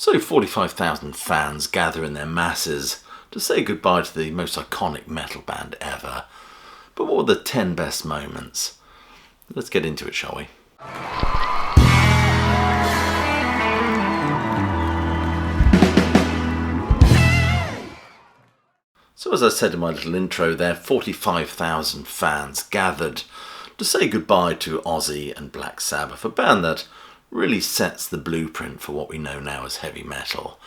So 45,000 fans gather in their masses to say goodbye to the most iconic metal band ever. But what were the 10 best moments? Let's get into it, shall we? So as I said in my little intro there, 45,000 fans gathered to say goodbye to Ozzy and Black Sabbath, a band that really sets the blueprint for what we know now as heavy metal.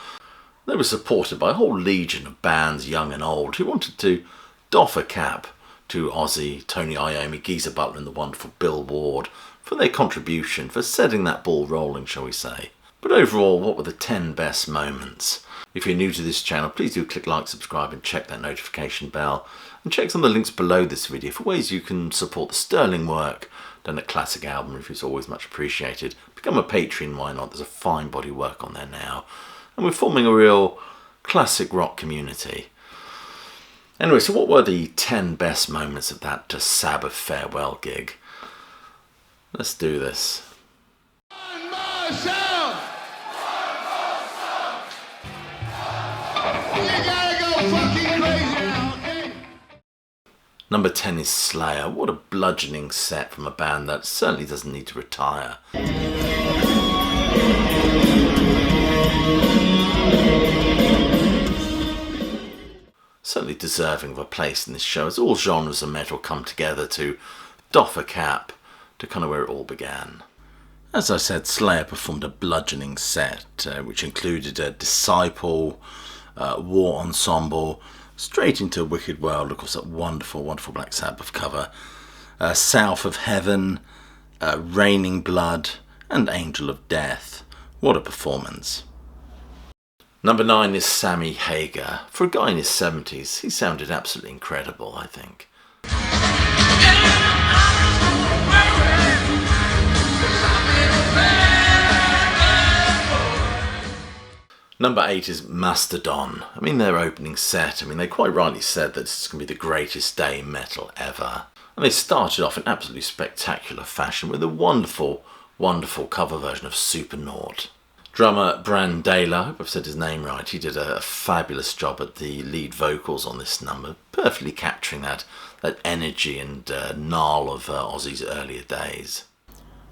They were supported by a whole legion of bands, young and old, who wanted to doff a cap to Ozzy, Tony Iommi, Geezer Butler and the wonderful Bill Ward for their contribution, for setting that ball rolling, shall we say. But overall, what were the 10 best moments? If you're new to this channel, please do click like, subscribe and check that notification bell. And check some of the links below this video for ways you can support the sterling work done at Classic Album Reviews, always much appreciated. Become a Patron, why not? There's a fine body of work on there now. And we're forming a real classic rock community. Anyway, so what were the 10 best moments of that Sabbath farewell gig? Let's do this. Number 10 is Slayer. What a bludgeoning set from a band that certainly doesn't need to retire. Certainly deserving of a place in this show, as all genres of metal come together to doff a cap to kind of where it all began. As I said, Slayer performed a bludgeoning set, which included a Disciple, War Ensemble, straight into Wicked World, of course, that wonderful, wonderful Black Sabbath cover, South of Heaven, Raining Blood, and Angel of Death. What a performance. Number 9 is Sammy, Hagar. For a guy in his 70s, he sounded absolutely incredible, I think. Number 8 is Mastodon. I mean, their opening set, they quite rightly said that this is going to be the greatest day in metal ever. And they started off in absolutely spectacular fashion with a wonderful, wonderful cover version of Supernaut. Drummer Brandela, I hope I've said his name right, he did a fabulous job at the lead vocals on this number, perfectly capturing that energy and gnarl of Ozzy's earlier days.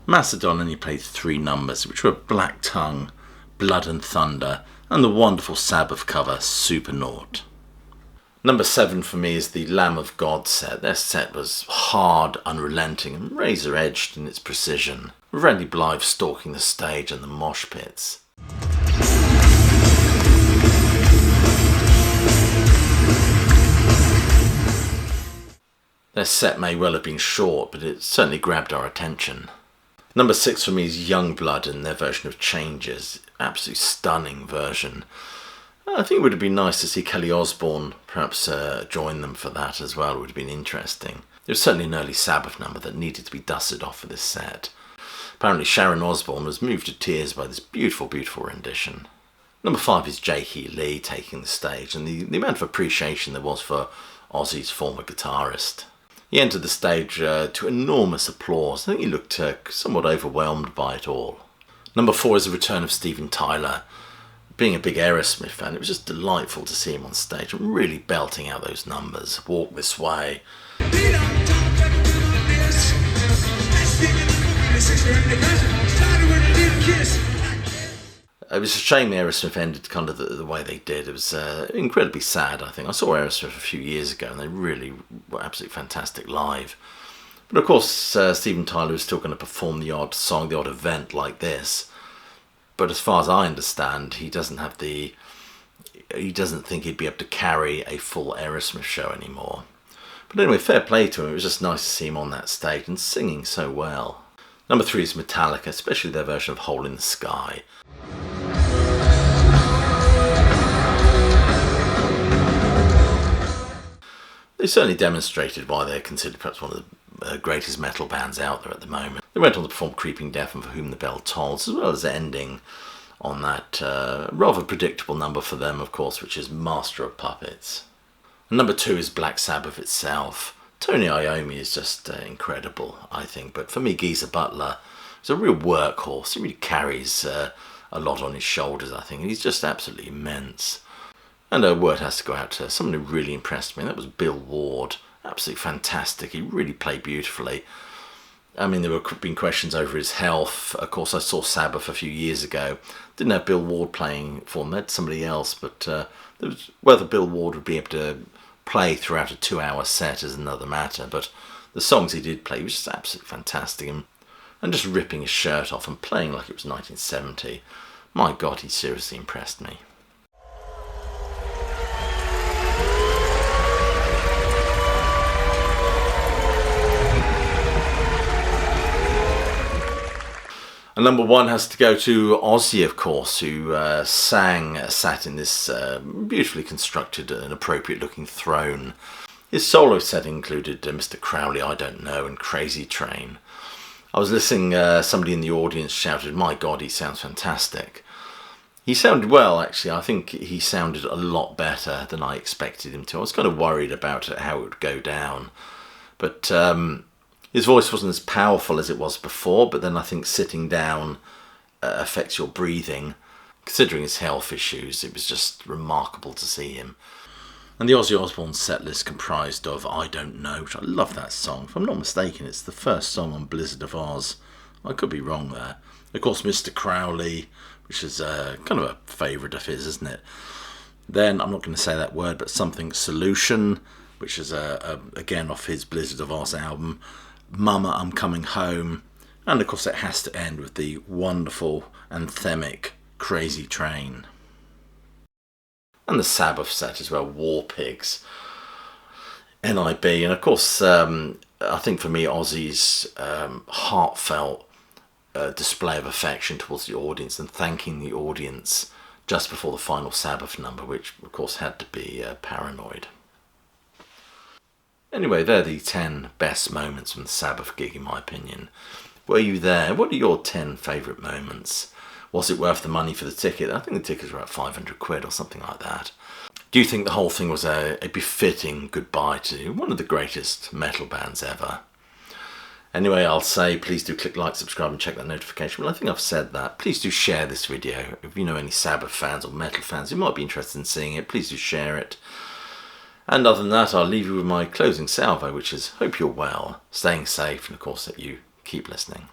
Mastodon only played 3 numbers, which were Black Tongue, Blood and Thunder, and the wonderful Sabbath cover, Supernaut. Number 7 for me is the Lamb of God set. Their set was hard, unrelenting, and razor-edged in its precision, with Randy Blythe stalking the stage and the mosh pits. Their set may well have been short, but it certainly grabbed our attention. Number 6 for me is Youngblood and their version of Changes. Absolutely stunning version. I think it would have been nice to see Kelly Osbourne perhaps join them for that as well. It would have been interesting. It was certainly an early Sabbath number that needed to be dusted off for this set. Apparently Sharon Osbourne was moved to tears by this beautiful, beautiful rendition. Number 5 is J.K. Lee taking the stage, and the amount of appreciation there was for Ozzy's former guitarist. He entered the stage to enormous applause. I think he looked somewhat overwhelmed by it all. Number 4 is the return of Steven Tyler. Being a big Aerosmith fan, it was just delightful to see him on stage and really belting out those numbers. Walk This Way. It was a shame Aerosmith ended kind of the way they did. It was incredibly sad, I think. I saw Aerosmith a few years ago and they really were absolutely fantastic live. But of course, Steven Tyler is still going to perform the odd song, the odd event like this. But as far as I understand, he doesn't think he'd be able to carry a full Aerosmith show anymore. But anyway, fair play to him. It was just nice to see him on that stage and singing so well. Number 3 is Metallica, especially their version of Hole in the Sky. They certainly demonstrated why they're considered perhaps one of the greatest metal bands out there at the moment. They went on to perform Creeping Death and For Whom the Bell Tolls, as well as ending on that rather predictable number for them, of course, which is Master of Puppets. And number 2 is Black Sabbath itself. Tony Iommi is just incredible, I think. But for me, Geezer Butler is a real workhorse. He really carries a a lot on his shoulders, I think. He's just absolutely immense. And a word has to go out to someone who really impressed me. That was Bill Ward. Absolutely fantastic. He really played beautifully. I mean, there were been questions over his health. Of course, I saw Sabbath a few years ago. Didn't have Bill Ward playing for them. They had somebody else. But whether Bill Ward would be able to play throughout a 2-hour set is another matter. But the songs he did play, he was just absolutely fantastic. And just ripping his shirt off and playing like it was 1970. My God, he seriously impressed me. And number one has to go to Ozzy, of course, who sat in this beautifully constructed and appropriate-looking throne. His solo set included Mr. Crowley, I Don't Know, and Crazy Train. I was listening, somebody in the audience shouted, "My God, he sounds fantastic." He sounded well, actually. I think he sounded a lot better than I expected him to. I was kind of worried about how it would go down. But his voice wasn't as powerful as it was before, but then I think sitting down affects your breathing. Considering his health issues, it was just remarkable to see him. And the Ozzy Osbourne set list comprised of I Don't Know, which I love that song. If I'm not mistaken, it's the first song on Blizzard of Oz. I could be wrong there. Of course, Mr. Crowley, which is kind of a favourite of his, isn't it? Then, I'm not going to say that word, but Something Solution, which is again off his Blizzard of Oz album. Mama, I'm Coming Home. And of course, it has to end with the wonderful, anthemic Crazy Train. And the Sabbath set as well, War Pigs, NIB, and of course I think for me Ozzy's heartfelt display of affection towards the audience and thanking the audience just before the final Sabbath number, which of course had to be Paranoid. Anyway, they're the 10 best moments from the Sabbath gig in my opinion. Were you there? What are your 10 favourite moments? Was it worth the money for the ticket? I think the tickets were about 500 quid or something like that. Do you think the whole thing was a befitting goodbye to one of the greatest metal bands ever? Anyway, I'll say please do click like, subscribe and check that notification. Well, I think I've said that. Please do share this video. If you know any Sabbath fans or metal fans who might be interested in seeing it, please do share it. And other than that, I'll leave you with my closing salvo, which is hope you're well, staying safe, and of course that you keep listening.